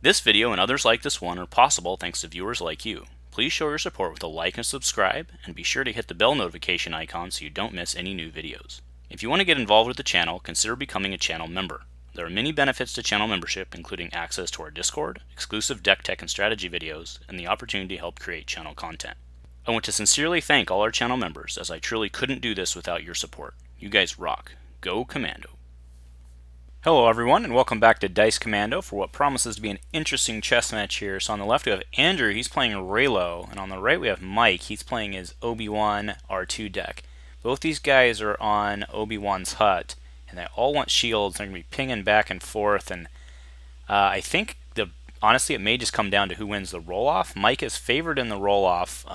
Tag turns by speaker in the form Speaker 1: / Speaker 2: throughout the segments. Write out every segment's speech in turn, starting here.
Speaker 1: This video and others like this one are possible thanks to viewers like you. Please show your support with a like and subscribe, and be sure to hit the bell notification icon so you don't miss any new videos. If you want to get involved with the channel, consider becoming a channel member. There are many benefits to channel membership, including access to our Discord, exclusive deck tech and strategy videos, and the opportunity to help create channel content. I want to sincerely thank all our channel members, as I truly couldn't do this without your support. You guys rock. Go Commando. Hello everyone, and welcome back to Dice Commando for what promises to be an interesting chess match here. So on the left we have Andrew, he's playing Reylo, and on the right we have Mike, he's playing his Obi-Wan R2 deck. Both these guys are on Obi-Wan's hut, and they all want shields. They're going to be pinging back and forth, and I think, honestly, it may just come down to who wins the roll-off. Mike is favored in the roll-off,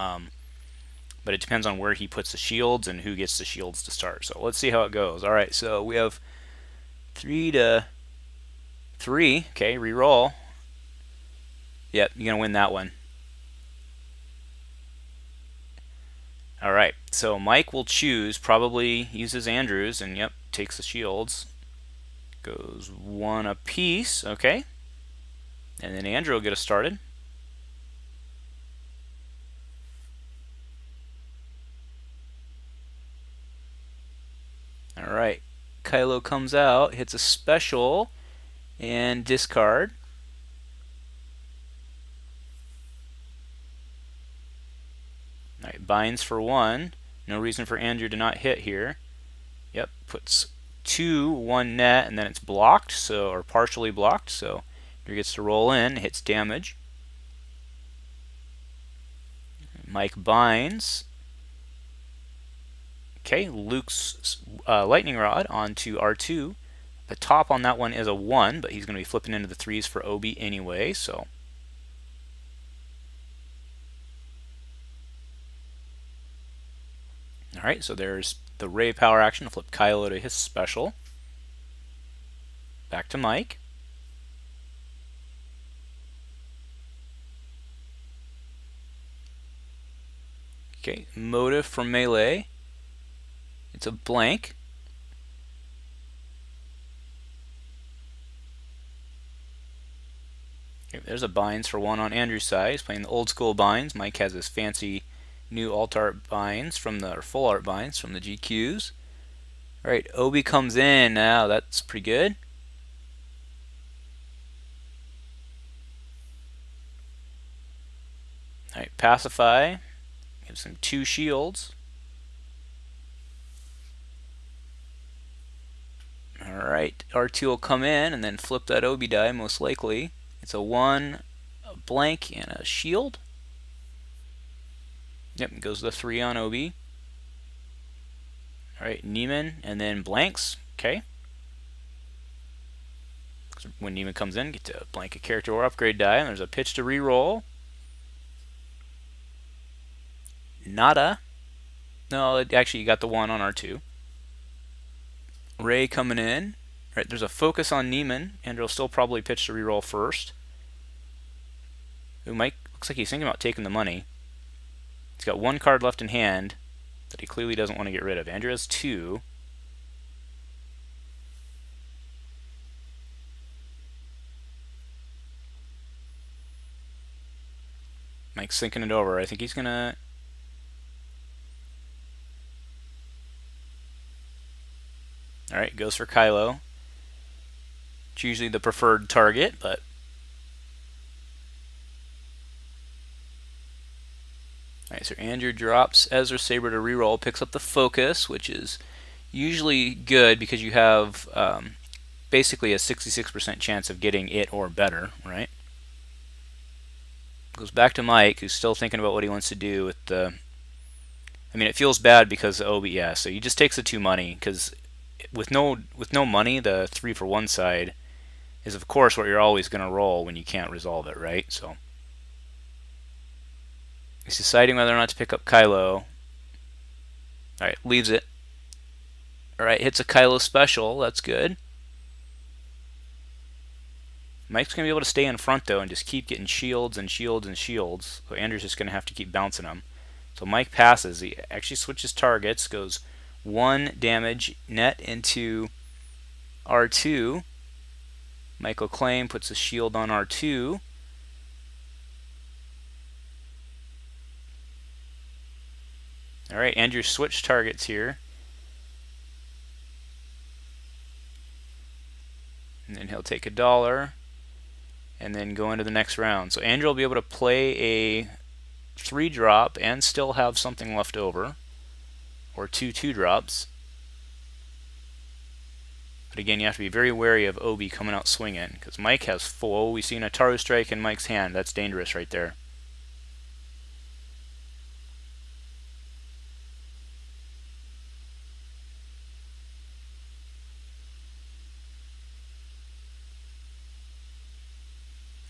Speaker 1: but it depends on where he puts the shields and who gets the shields to start. So let's see how it goes. Alright, so we have 3 to 3. Okay, re-roll. Yep, you're going to win that one. Alright, so Mike will choose, probably uses Andrew's, and yep, takes the shields. Goes 1 apiece, okay. And then Andrew will get us started. Alright, Kylo comes out, hits a special, and discard. Alright, binds for 1. No reason for Andrew to not hit here. Yep, puts 2, 1 net, and then it's blocked, so, or partially blocked, so Andrew gets to roll in, hits damage. Mike binds. Okay, Luke's lightning rod onto R2. The top on that one is a 1, but he's going to be flipping into the 3s for Obi anyway, so. Alright, so there's the Ray power action to flip Kylo to his special. Back to Mike. Okay, motive for melee. It's a blank. Okay, there's a binds for 1 on Andrew's side. He's playing the old school binds. Mike has his fancy new alt art binds from the, or full art binds from the GQs. Alright, Obi comes in now. That's pretty good. Alright, pacify. Gives him 2 shields. Alright, R2 will come in and then flip that Obi die most likely. It's a 1, a blank, and a shield. Yep, it goes to the 3 on Obi. Alright, Neiman, and then blanks. Okay. When Neiman comes in, get to blank a character or upgrade die, and there's a pitch to re-roll. Nada. No, actually you got the 1 on R2. Ray coming in. Right, there's a focus on Neiman. Andrew will still probably pitch to reroll first. Ooh, Mike looks like he's thinking about taking the money. He's got 1 card left in hand that he clearly doesn't want to get rid of. Andrew has 2. Mike's thinking it over. I think he's gonna. Alright, goes for Kylo. It's usually the preferred target, but. Alright, so Andrew drops Ezra Saber to reroll, picks up the focus, which is usually good because you have basically a 66% chance of getting it or better, right? Goes back to Mike, who's still thinking about what he wants to do with the. I mean, it feels bad because Obi, yeah. So he just takes the 2 money because with no money, the 3 for 1 side is of course what you're always going to roll when you can't resolve it, right? So he's deciding whether or not to pick up Kylo. Alright, leaves it. Alright, hits a Kylo special. That's good. Mike's going to be able to stay in front, though, and just keep getting shields and shields and shields. So Andrew's just going to have to keep bouncing them. So Mike passes. He actually switches targets. Goes 1 damage net into R2. Michael Claim puts a shield on R2. Alright, Andrew switched targets here. And then he'll take $1 and then go into the next round. So Andrew will be able to play a 3-drop and still have something left over, or 2 2-drops. But again, you have to be very wary of Obi coming out swinging, because Mike has full. Oh, we see an Ataru strike in Mike's hand. That's dangerous right there.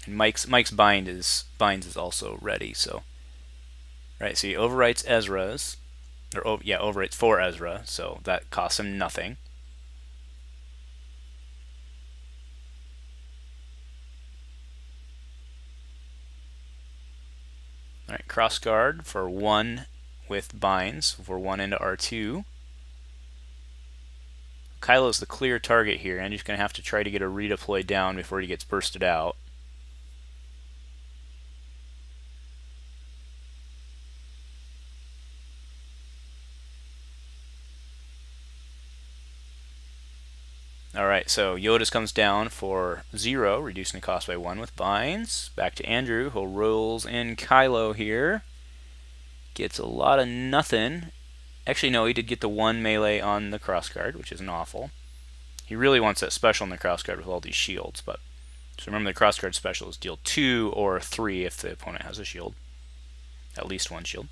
Speaker 1: And Mike's binds is also ready. So, right. So he overwrites Ezra's, or overwrites for Ezra. So that costs him nothing. All right, cross guard for 1 with binds for 1 into R2. Kylo's the clear target here, and he's going to have to try to get a redeploy down before he gets bursted out. Alright, so Yoda's comes down for 0, reducing the cost by 1 with binds. Back to Andrew, who rolls in Kylo here. Gets a lot of nothing. Actually, no, he did get the 1 melee on the crossguard, which isn't awful. He really wants that special on the crossguard with all these shields, but so remember the crossguard special is deal 2 or 3 if the opponent has a shield. At least 1 shield.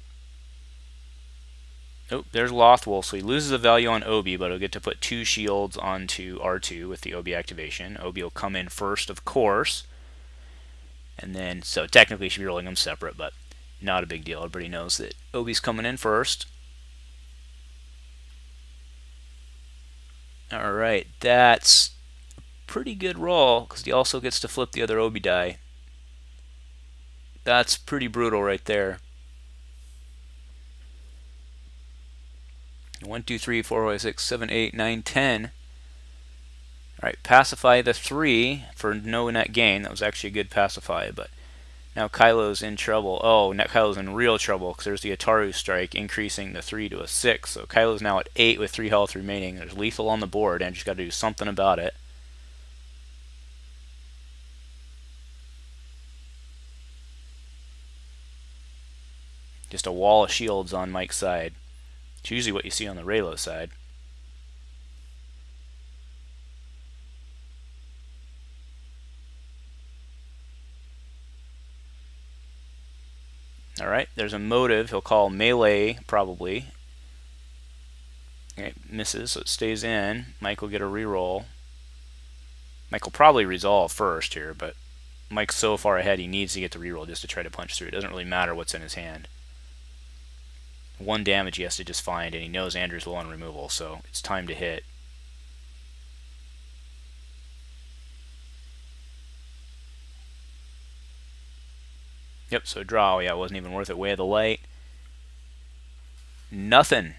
Speaker 1: Oh, there's Lothwolf, so he loses a value on Obi, but he'll get to put 2 shields onto R2 with the Obi activation. Obi will come in first, of course. And then, so technically you should be rolling them separate, but not a big deal. Everybody knows that Obi's coming in first. Alright, that's a pretty good roll, because he also gets to flip the other Obi die. That's pretty brutal right there. 1, 2, 3, 4, 5, 6, 7, 8, 9, 10. Alright, pacify the 3 for no net gain. That was actually a good pacify, but now Kylo's in trouble. Oh, now Kylo's in real trouble because there's the Ataru strike, increasing the 3 to a 6. So Kylo's now at 8 with 3 health remaining. There's lethal on the board, and just got to do something about it. Just a wall of shields on Mike's side. It's usually what you see on the Reylo side. Alright, there's a motive. He'll call melee, probably. Okay, misses, so it stays in. Mike will get a reroll. Mike will probably resolve first here, but Mike's so far ahead he needs to get the reroll just to try to punch through. It doesn't really matter what's in his hand. 1 damage he has to just find, and he knows Andrew's low on removal, so it's time to hit. Yep, so draw. Yeah, it wasn't even worth it. Way of the light. Nothing.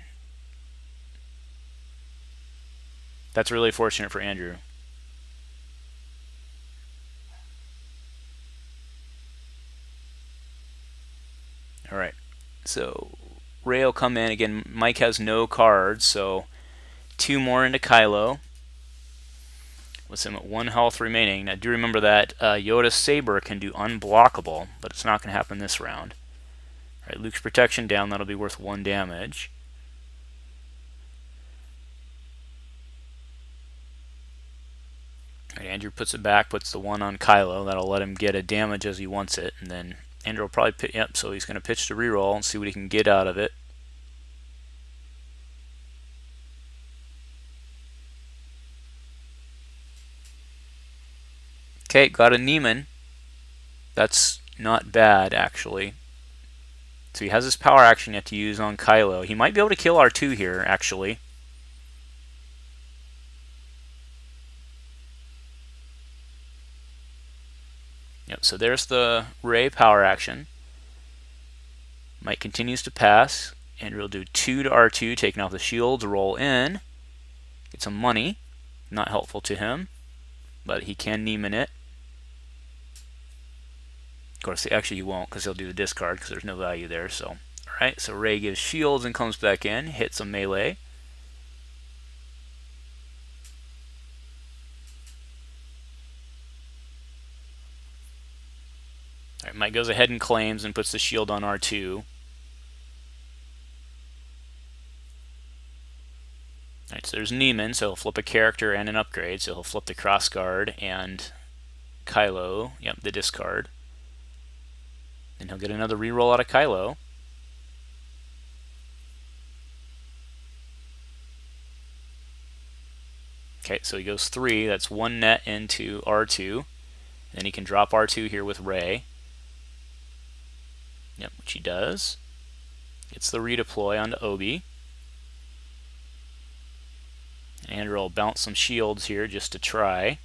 Speaker 1: That's really fortunate for Andrew. Alright, so Rey will come in. Again, Mike has no cards, so 2 more into Kylo. With him at 1 health remaining. Now do remember that Yoda's Saber can do unblockable, but it's not going to happen this round. Alright, Luke's protection down. That'll be worth 1 damage. Alright, Andrew puts it back, puts the 1 on Kylo. That'll let him get a damage as he wants it, and then Andrew will probably yep, so he's going to pitch the reroll and see what he can get out of it. Okay, got a Neiman. That's not bad, actually. So he has his power action yet to use on Kylo. He might be able to kill R2 here, actually. Yep, so there's the Rey power action. Mike continues to pass. Andrew will do 2 to R2, taking off the shields, roll in. Get some money. Not helpful to him. but he can Neiman it. Of course, actually, you won't because he'll do the discard because there's no value there. So, alright, so Rey gives shields and comes back in, hits a melee. Alright, Mike goes ahead and claims and puts the shield on R2. Alright, so there's Neiman, so he'll flip a character and an upgrade. So he'll flip the crossguard and Kylo, yep, the discard. And he'll get another reroll out of Kylo. Okay, so he goes 3. That's 1 net into R2. Then he can drop R2 here with Rey. Yep, which he does. Gets the redeploy onto Obi. And Andor will bounce some shields here just to try.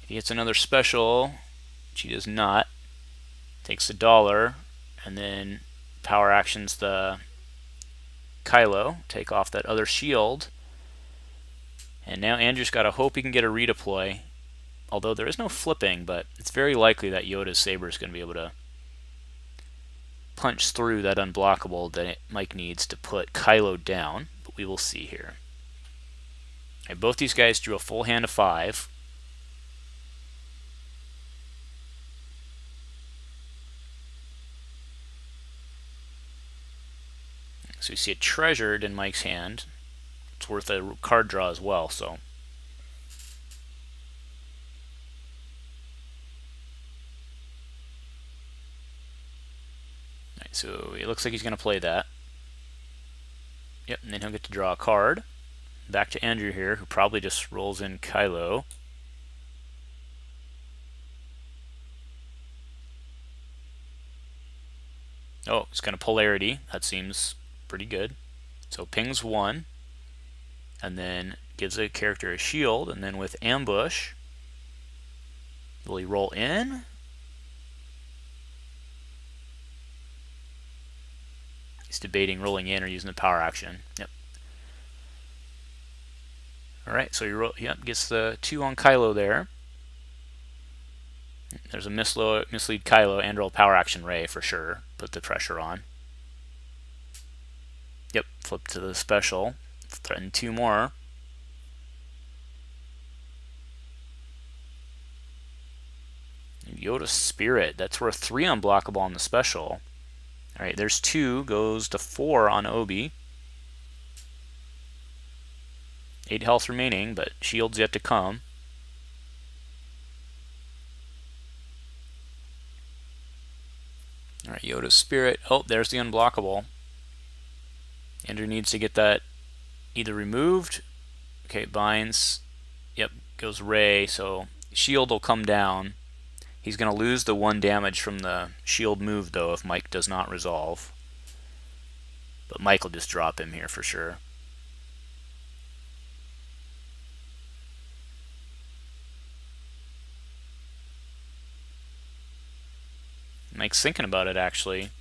Speaker 1: If he gets another special, which he does not, takes $1, and then power actions the Kylo, take off that other shield. And now Andrew's got to hope he can get a redeploy. Although there is no flipping, but it's very likely that Yoda's saber is going to be able to punch through that unblockable that Mike needs to put Kylo down. But we will see here. Okay, both these guys drew a full hand of 5. So you see it treasured in Mike's hand. It's worth a card draw as well, so. Alright, so it looks like he's going to play that. Yep, and then he'll get to draw a card. Back to Andrew here, who probably just rolls in Kylo. Oh, it's going to polarity. That seems pretty good. So pings 1. And then gives a character a shield, and then with ambush, will he roll in? He's debating rolling in or using the power action. Yep. Alright, so he gets the 2 on Kylo there. There's a mislead Kylo and roll power action Rey for sure. Put the pressure on. Yep, flip to the special. Threaten 2 more. Yoda Spirit. That's worth 3 unblockable on the special. Alright, there's 2. Goes to 4 on Obi. 8 health remaining, but shields yet to come. Alright, Yoda Spirit. Oh, there's the unblockable. Andrew needs to get that either removed. Okay, binds. Yep, goes Rey, so shield will come down. He's going to lose the 1 damage from the shield move, though, if Mike does not resolve. But Mike will just drop him here for sure. Mike's thinking about it, actually.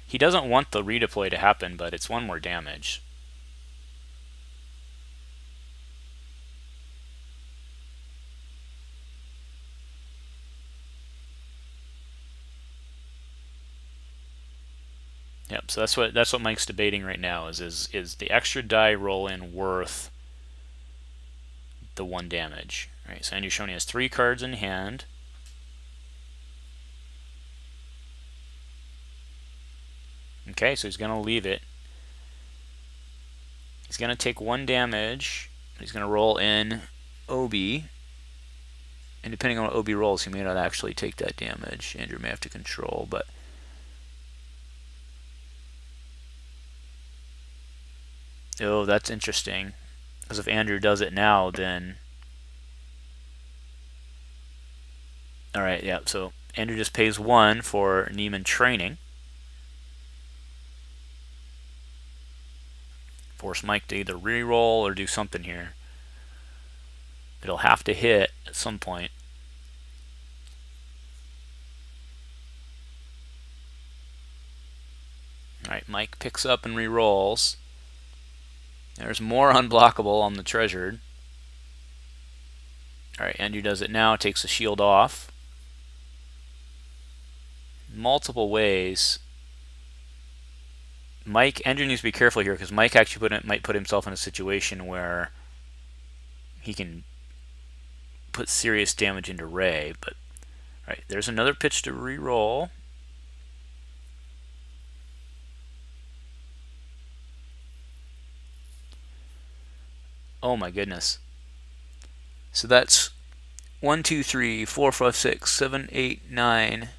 Speaker 1: He doesn't want the redeploy to happen, but it's 1 more damage. Yep, so that's what Mike's debating right now is the extra die roll in worth the 1 damage. Alright, so Andrew Shoney has 3 cards in hand. Okay, so he's going to leave it. He's going to take 1 damage. He's going to roll in Obi. And depending on what Obi rolls, he may not actually take that damage. Andrew may have to control, but... Oh, that's interesting. Because if Andrew does it now, then... Alright, yeah, so Andrew just pays 1 for Neiman training. Force Mike to either re-roll or do something here. It'll have to hit at some point. Alright, Mike picks up and re-rolls. There's more unblockable on the treasured. Alright, Andrew does it now, takes the shield off. Multiple ways. Andrew needs to be careful here because Mike actually might put himself in a situation where he can put serious damage into Rey. But alright, there's another pitch to re-roll. Oh my goodness. So that's 1, 2, 3, 4, 5, 6, 7, 8, 9,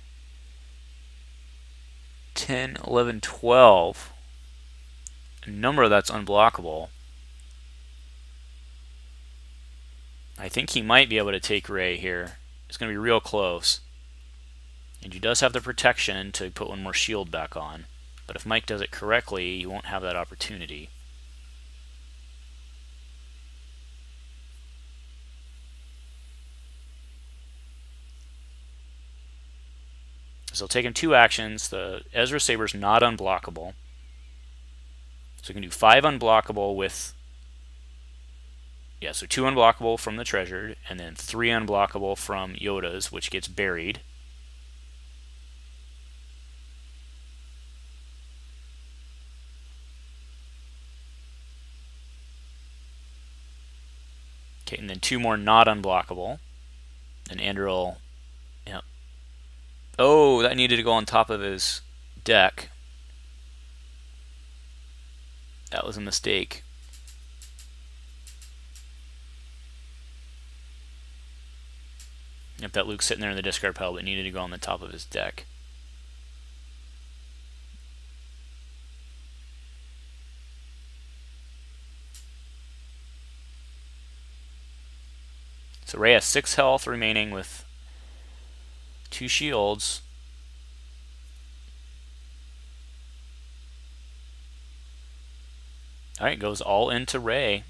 Speaker 1: 10, 11, 12. A number of that's unblockable. I think he might be able to take Rey here. It's going to be real close. And he does have the protection to put one more shield back on. But if Mike does it correctly, he won't have that opportunity. So it'll take him 2 actions. The Ezra Saber's not unblockable. So he can do 5 unblockable with... Yeah, so 2 unblockable from the Treasured, and then 3 unblockable from Yoda's, which gets buried. Okay, and then 2 more not unblockable. And Andrew will... Yep. Oh, that needed to go on top of his deck. That was a mistake. Yep, that Luke's sitting there in the discard pile, but needed to go on the top of his deck. So Rey has 6 health remaining with 2 shields. Alright, goes all into Rey.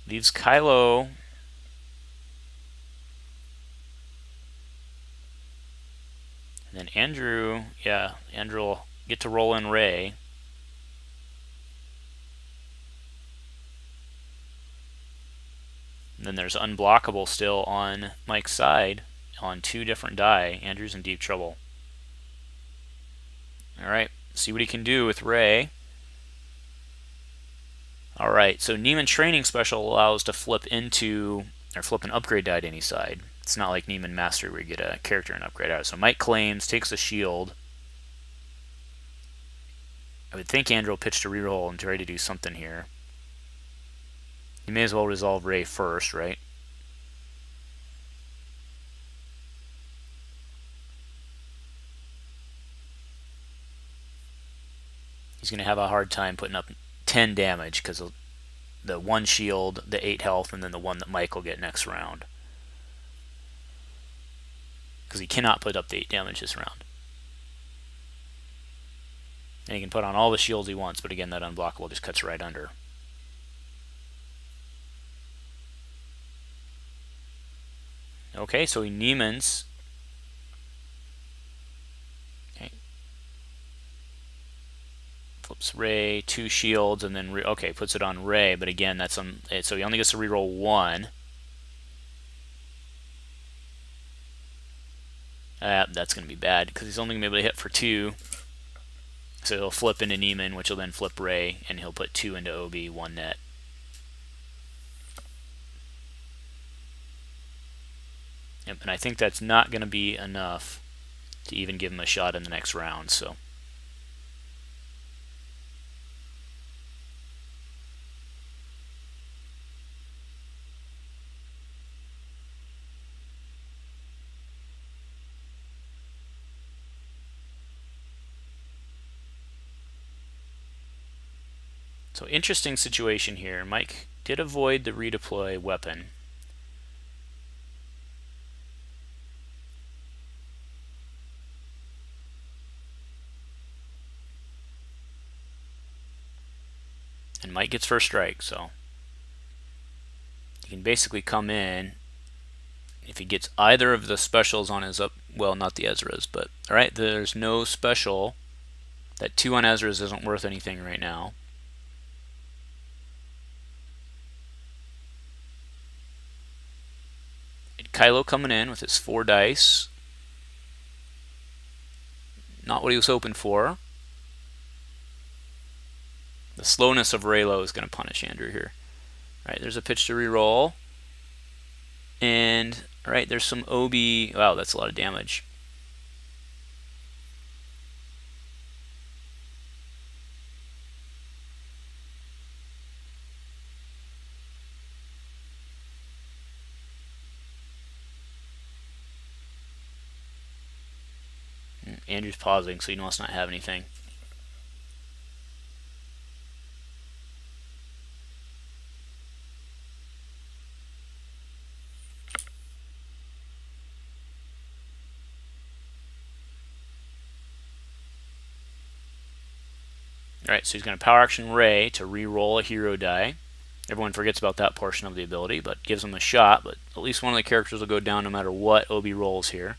Speaker 1: Leaves Kylo. And then Andrew, yeah, Andrew will get to roll in Rey. And then there's unblockable still on Mike's side on 2 different die. Andrew's in deep trouble. Alright, see what he can do with Rey. Alright, so Neiman Training Special allows to flip into, or flip an upgrade die to any side. It's not like Neiman Mastery where you get a character and upgrade out. So Mike claims, takes a shield. I would think Andrew will pitch to reroll and try to do something here. You may as well resolve Rey first, right? He's going to have a hard time putting up 10 damage because of the 1 shield, the 8 health, and then the 1 that Mike will get next round. Because he cannot put up the 8 damage this round. And he can put on all the shields he wants, but again, that unblockable just cuts right under. Okay, so he Neiman's. Okay. Flips Rey, 2 shields, and then okay, puts it on Rey, but again, that's on. So he only gets to reroll 1. That's going to be bad because he's only going to be able to hit for 2. So he'll flip into Neiman, which will then flip Rey, and he'll put 2 into OB, 1 net. Yep, and I think that's not going to be enough to even give him a shot in the next round. So. So interesting situation here. Mike did avoid the redeploy weapon. And Mike gets first strike, so he can basically come in if he gets either of the specials on his up. Well, not the Ezra's, but alright, there's no special. That 2 on Ezra's isn't worth anything right now. Kylo coming in with his 4 dice. Not what he was hoping for. The slowness of Reylo is going to punish Andrew here. Alright, there's a pitch to reroll. And, alright, there's some OB. Wow, that's a lot of damage. Andrew's pausing, so he must not have anything. Alright, so he's going to power action Rey to re-roll a hero die. Everyone forgets about that portion of the ability, but gives him a shot. But at least one of the characters will go down no matter what OB rolls here.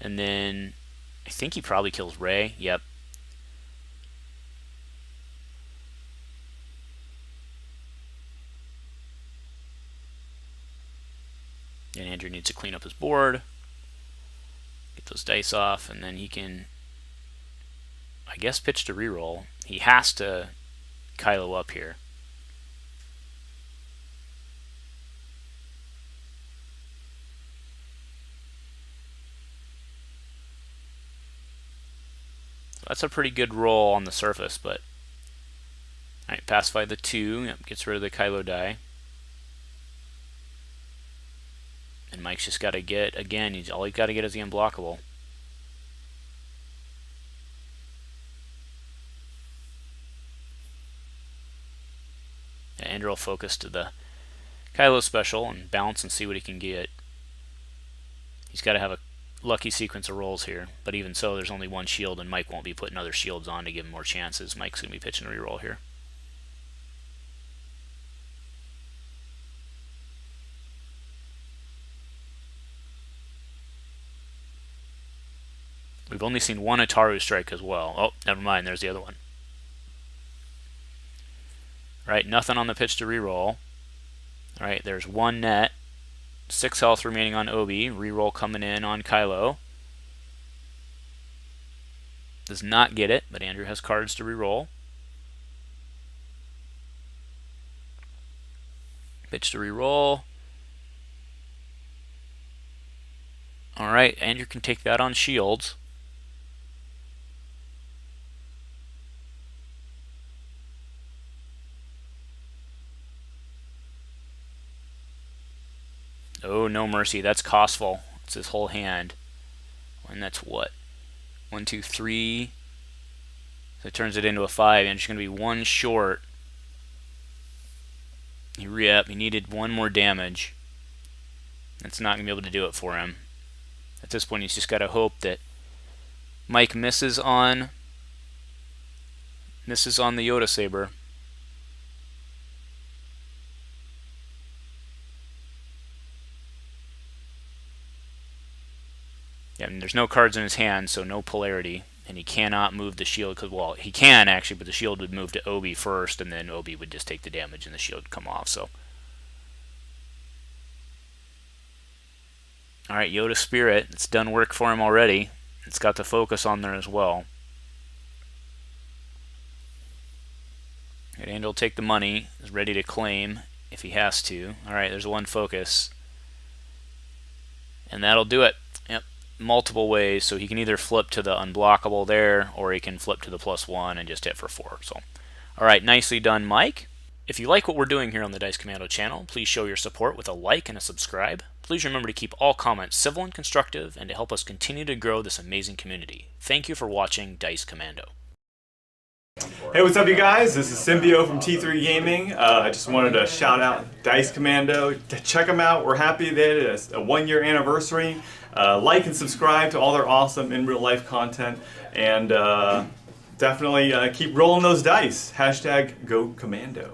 Speaker 1: And then I think he probably kills Rey. Yep. And Andrew needs to clean up his board. Get those dice off, and then he can, I guess, pitch to reroll. He has to Kylo up here. So that's a pretty good roll on the surface, but alright, pacify the 2. Yep, gets rid of the Kylo die. And Mike's just got to get, again, all he's got to get is the unblockable. Andrew will focus to the Kylo special and bounce and see what he can get. He's got to have a lucky sequence of rolls here, but even so, there's only 1 shield, and Mike won't be putting other shields on to give him more chances. Mike's going to be pitching a reroll here. We've only seen 1 Ataru strike as well. Oh, never mind, there's the other one. Right, nothing on the pitch to reroll. Alright, there's 1 net. 6 health remaining on Obi. Reroll coming in on Kylo. Does not get it, but Andrew has cards to reroll. Pitch to reroll. Alright, Andrew can take that on shields. Oh, no mercy. That's costful. It's his whole hand. And that's what? 1, 2, 3. So it turns it into a 5, and it's going to be 1 short. He re-up. He needed 1 more damage. That's not going to be able to do it for him. At this point, he's just got to hope that Mike misses on the Yoda Saber. Yeah, I mean, there's no cards in his hand, so no polarity, and he cannot move the shield. Cause, well, he can actually, but the shield would move to Obi first, and then Obi would just take the damage, and the shield would come off. So, all right, Yoda Spirit. It's done work for him already. It's got the focus on there as well. And Andor will take the money. Is ready to claim if he has to. All right, there's 1 focus, and that'll do it. Yep. Multiple ways, so he can either flip to the unblockable there, or he can flip to the +1 and just hit for 4. So, alright, nicely done, Mike. If you like what we're doing here on the Dice Commando channel, please show your support with a like and a subscribe. Please remember to keep all comments civil and constructive, and to help us continue to grow this amazing community. Thank you for watching Dice Commando.
Speaker 2: Hey, what's up, you guys? This is Symbio from T3 Gaming. I just wanted to shout out Dice Commando. Check them out. We're happy that it's a 1-year anniversary. Like and subscribe to all their awesome in real life content, and definitely keep rolling those dice. #GoCommando.